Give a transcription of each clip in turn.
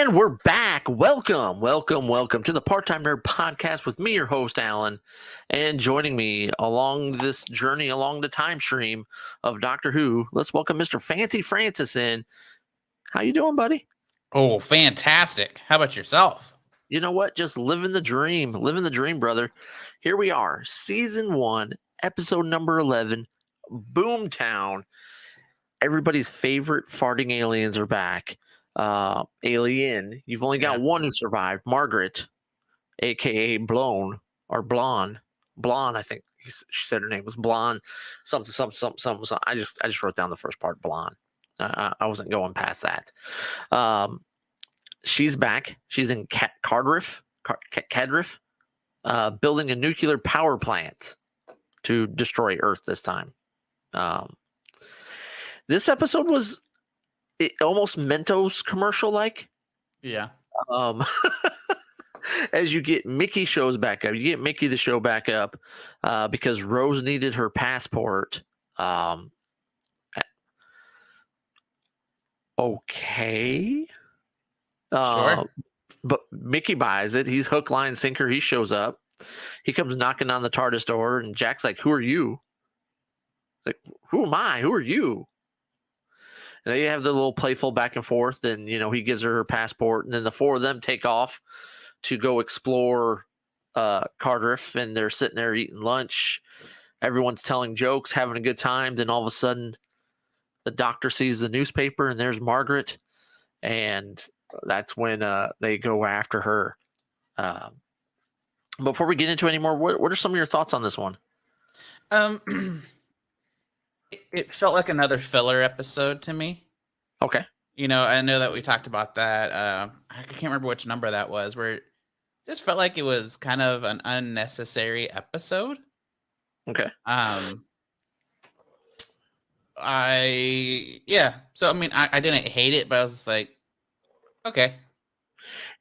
And we're back. Welcome to the Part-Time Nerd Podcast with me, your host, Alan. And joining me along this journey along the time stream of Doctor Who, let's welcome Mr. Fancy Francis in. How you doing, buddy? Oh, fantastic. How about yourself? You know what? Just living the dream, brother. Here we are, Season 1, Episode number 11, Boomtown. Everybody's favorite farting aliens are back. Alien. You've only got one who survived, Margaret, aka Blonde or Blonde. Blonde, I think she said her name was Blonde. Something. I just wrote down the first part, Blonde. I wasn't going past that. She's back. She's in Cadriff, building a nuclear power plant to destroy Earth this time. This episode was almost Mentos commercial like. Yeah. As you get Mickey shows back up, you get Mickey the show back up because Rose needed her passport. Okay. Sure. But Mickey buys it. He's hook, line, sinker. He shows up. He comes knocking on the TARDIS door, and Jack's like, "Who are you?" Like, "Who am I? Who are you?" And they have the little playful back and forth, and he gives her passport, and then the four of them take off to go explore Cardiff, and they're sitting there eating lunch. Everyone's telling jokes, having a good time. Then all of a sudden, the Doctor sees the newspaper, and there's Margaret, and that's when they go after her. Before we get into any more, what are some of your thoughts on this one? It felt like another filler episode to me. Okay. I know that we talked about that. I can't remember which number that was, where it just felt like it was kind of an unnecessary episode. Okay. So, I didn't hate it, but I was like, okay.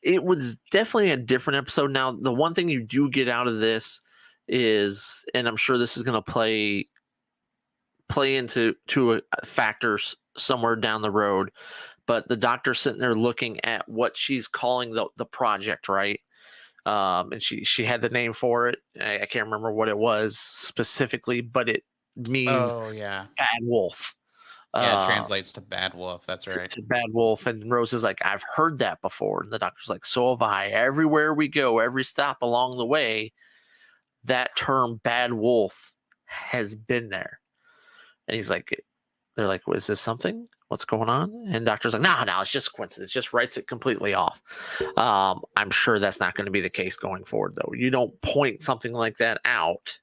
It was definitely a different episode. Now, the one thing you do get out of this is, and I'm sure this is going to play into factors somewhere down the road, but the Doctor's sitting there looking at what she's calling the project, right? And she had the name for it. I can't remember what it was specifically, but it means Bad Wolf. Yeah, it translates to Bad Wolf. That's right. To Bad Wolf. And Rose is like, "I've heard that before." And the Doctor's like, "So have I. Everywhere we go, every stop along the way, that term Bad Wolf has been there." And he's like, they're like, "Is this something? What's going on?" And Doctor's like, no, it's just coincidence. Just writes it completely off. I'm sure that's not going to be the case going forward, though. You don't point something like that out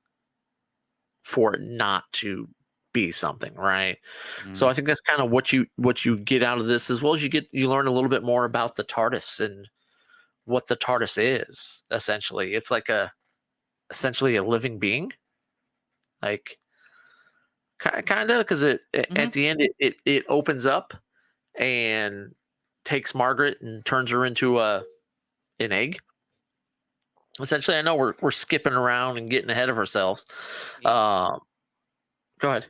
for it not to be something, right? Mm. So I think that's kind of what you get out of this, as well as you learn a little bit more about the TARDIS and what the TARDIS is. Essentially, it's like essentially a living being, like. Kind of, because at the end it opens up and takes Margaret and turns her into an egg. Essentially, I know we're skipping around and getting ahead of ourselves. Go ahead.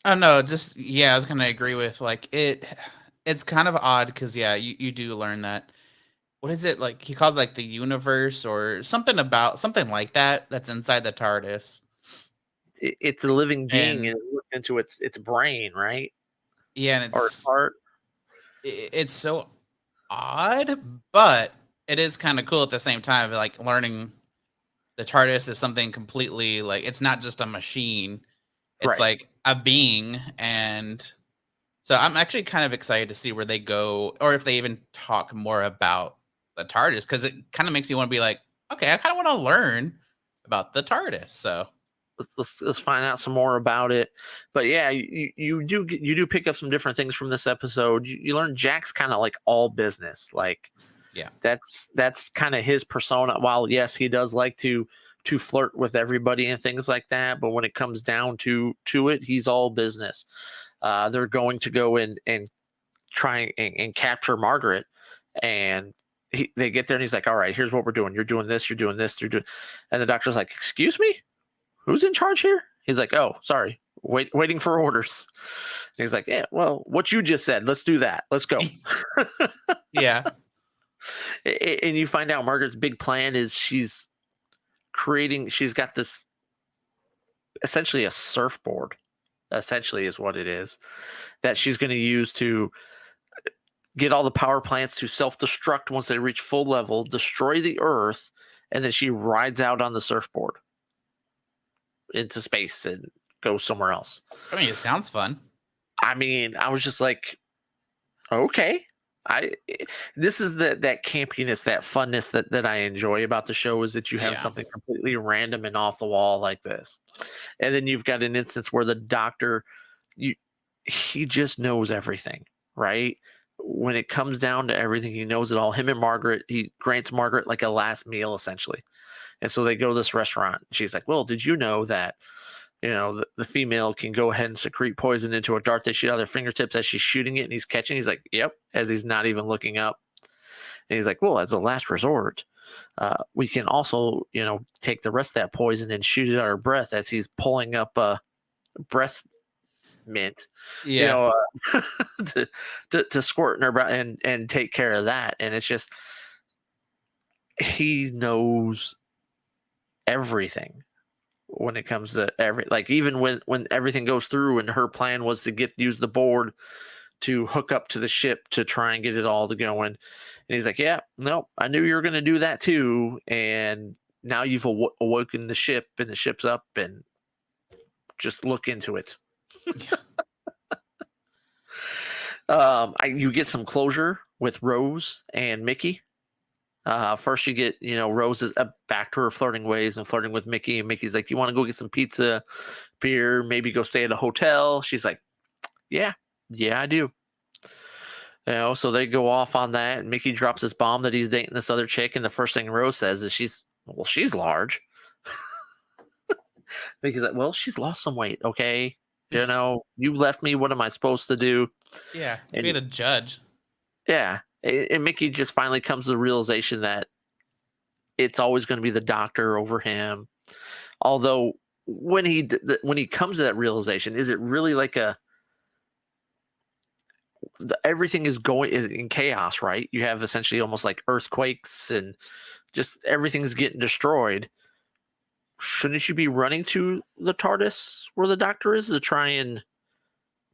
Oh no, I was gonna agree with it's kind of odd because you do learn that. What is it like? He calls it like the universe or something like that. That's inside the TARDIS. It's a living being, and it looked into its brain, right? Yeah, and its heart. It's so odd, but it is kind of cool at the same time. Like learning the TARDIS is something completely it's not just a machine; it's like a being, and so I'm actually kind of excited to see where they go, or if they even talk more about the TARDIS, because it kind of makes you want to be like, okay, I kind of want to learn about the TARDIS, so. Let's find out some more about it. But yeah, you do pick up some different things from this episode. You learn Jack's kind of like all business. That's kind of his persona. While yes, he does like to flirt with everybody and things like that, but when it comes down to it, he's all business. They're going to go in and try and capture Margaret, and they get there and he's like, "All right, here's what we're doing. You're doing this. You're doing this. You're doing," and the Doctor's like, "Excuse me? Who's in charge here?" He's like, "Oh, sorry. Waiting for orders." And he's like, "Yeah, well, what you just said, let's do that. Let's go." Yeah. And you find out Margaret's big plan is she's got this essentially a surfboard, essentially is what it is, that she's going to use to get all the power plants to self-destruct once they reach full level, destroy the Earth, and then she rides out on the surfboard into space and goes somewhere else. I mean, it sounds fun. I mean, I was just like, okay. This is that campiness, that funness that I enjoy about the show, is that you have Yeah. something completely random and off the wall like this. And then you've got an instance where the doctor, he just knows everything, right? When it comes down to everything, he knows it all. Him and Margaret, he grants Margaret like a last meal essentially. And so they go to this restaurant. She's like, well, did you know that the female can go ahead and secrete poison into a dart they shoot out of their fingertips as she's shooting it and he's catching? He's like, yep, as he's not even looking up. And he's like, well, as a last resort, we can also, take the rest of that poison and shoot it out our breath, as he's pulling up breath mint, Yeah. to squirt in her breath and take care of that. And it's just, he knows everything when it comes to even when everything goes through and her plan was to use the board to hook up to the ship to try and get it all to going. And he's like, yeah, no, I knew you were going to do that too. And now you've awoken the ship and the ship's up, and just look into it. You get some closure with Rose and Mickey. First, you get, Rose is back to her flirting ways and flirting with Mickey. And Mickey's like, you want to go get some pizza, beer, maybe go stay at a hotel? She's like, yeah, I do. So they go off on that. And Mickey drops this bomb that he's dating this other chick. And the first thing Rose says is she's large. Mickey's like, well, she's lost some weight. Okay. You left me. What am I supposed to do? Yeah. And Be the judge. Yeah. And Mickey just finally comes to the realization that it's always going to be the doctor over him. Although when he comes to that realization, is it really like everything is going in chaos, right? You have essentially almost like earthquakes and just everything's getting destroyed. Shouldn't you be running to the TARDIS where the doctor is to try and,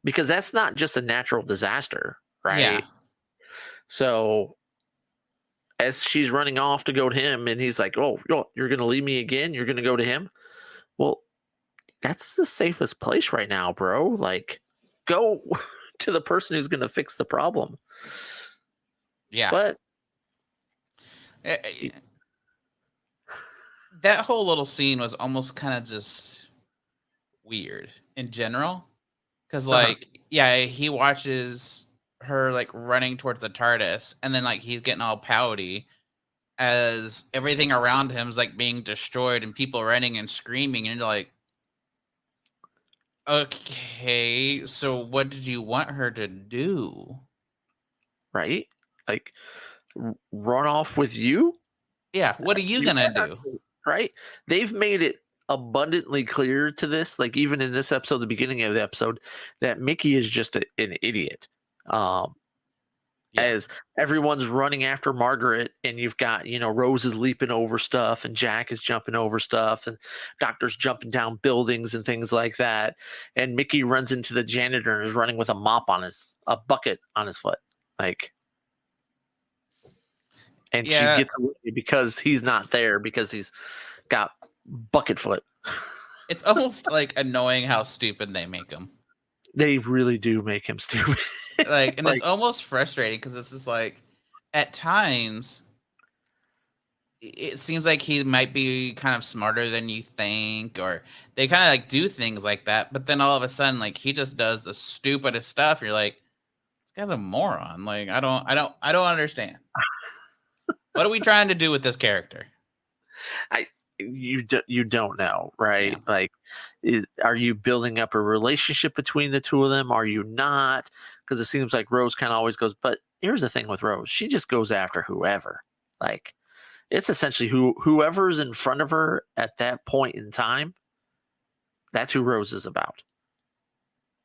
because that's not just a natural disaster, right? Yeah. So as she's running off to go to him, and he's like, oh, you're going to leave me again? You're going to go to him? Well, that's the safest place right now, bro. Like, go to the person who's going to fix the problem. Yeah. But that whole little scene was almost kind of just weird in general. Because, he watches her, running towards the TARDIS, and then, he's getting all pouty as everything around him is, being destroyed and people running and screaming, and you're like, okay, so what did you want her to do? Right? Like, run off with you? Yeah, what are you gonna do? Right? They've made it abundantly clear to this, even in this episode, the beginning of the episode, that Mickey is just an idiot. As everyone's running after Margaret, and you've got, Rose is leaping over stuff, and Jack is jumping over stuff, and Doctor's jumping down buildings and things like that. And Mickey runs into the janitor and is running with a bucket on his foot. And she gets away because he's not there, because he's got bucket foot. It's almost annoying how stupid they make him. They really do make him stupid. And it's almost frustrating, because it's just at times it seems like he might be kind of smarter than you think, or they kind of do things like that, but then all of a sudden he just does the stupidest stuff. You're like, this guy's a moron. I don't understand. What are we trying to do with this character? You don't know, right? Yeah. Are you building up a relationship between the two of them? Are you not? Because it seems like Rose kind of always goes. But here's the thing with Rose: she just goes after whoever. It's essentially whoever's in front of her at that point in time. That's who Rose is about.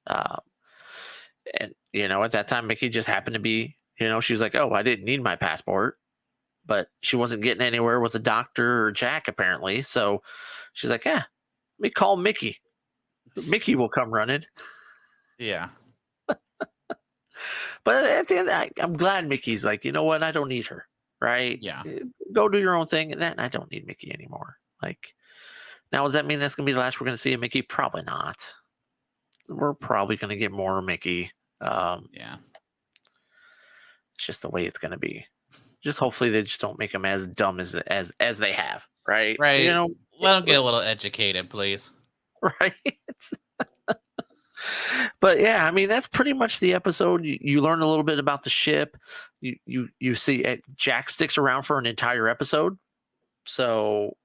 And at that time, Mickey just happened to be. She's like, "Oh, I didn't need my passport. but she wasn't getting anywhere with the doctor or Jack apparently. So she's like, "Yeah, let me call Mickey. Mickey will come running." Yeah. But at the end, I'm glad Mickey's like, you know what? I don't need her. Right? Yeah. Go do your own thing, and then I don't need Mickey anymore. Like, now does that mean that's gonna be the last we're gonna see of Mickey? Probably not. We're probably gonna get more Mickey. Yeah. It's just the way it's gonna be. Just hopefully they just don't make him as dumb as they have. Right? Right. You know. Let him get a little educated, please. Right. But yeah, I mean that's pretty much the episode. You learn a little bit about the ship. You see Jack sticks around for an entire episode, so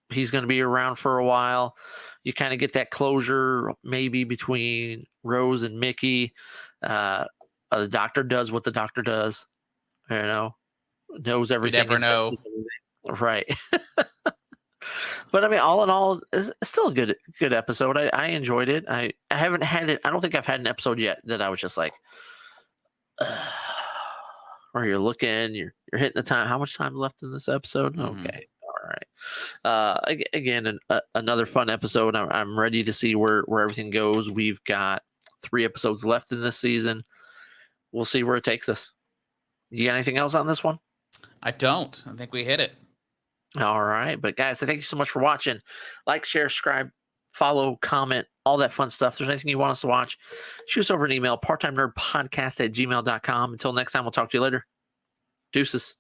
he's going to be around for a while. You kind of get that closure maybe between Rose and Mickey. The doctor does what the doctor does. You know, knows everything. You never know. Right. But I mean, all in all, it's still a good episode. I enjoyed it. I haven't had it. I don't think I've had an episode yet that I was just like, where you're looking, you're hitting the time. How much time's left in this episode? Mhm. Okay, all right. Again, another fun episode. I'm ready to see where everything goes. We've got 3 episodes left in this season. We'll see where it takes us. You got anything else on this one? I don't. I think we hit it. All right. But guys, thank you so much for watching. Like, share, subscribe, follow, comment, all that fun stuff. If there's anything you want us to watch, shoot us over an email, parttimenerdpodcast@gmail.com. Until next time, we'll talk to you later. Deuces.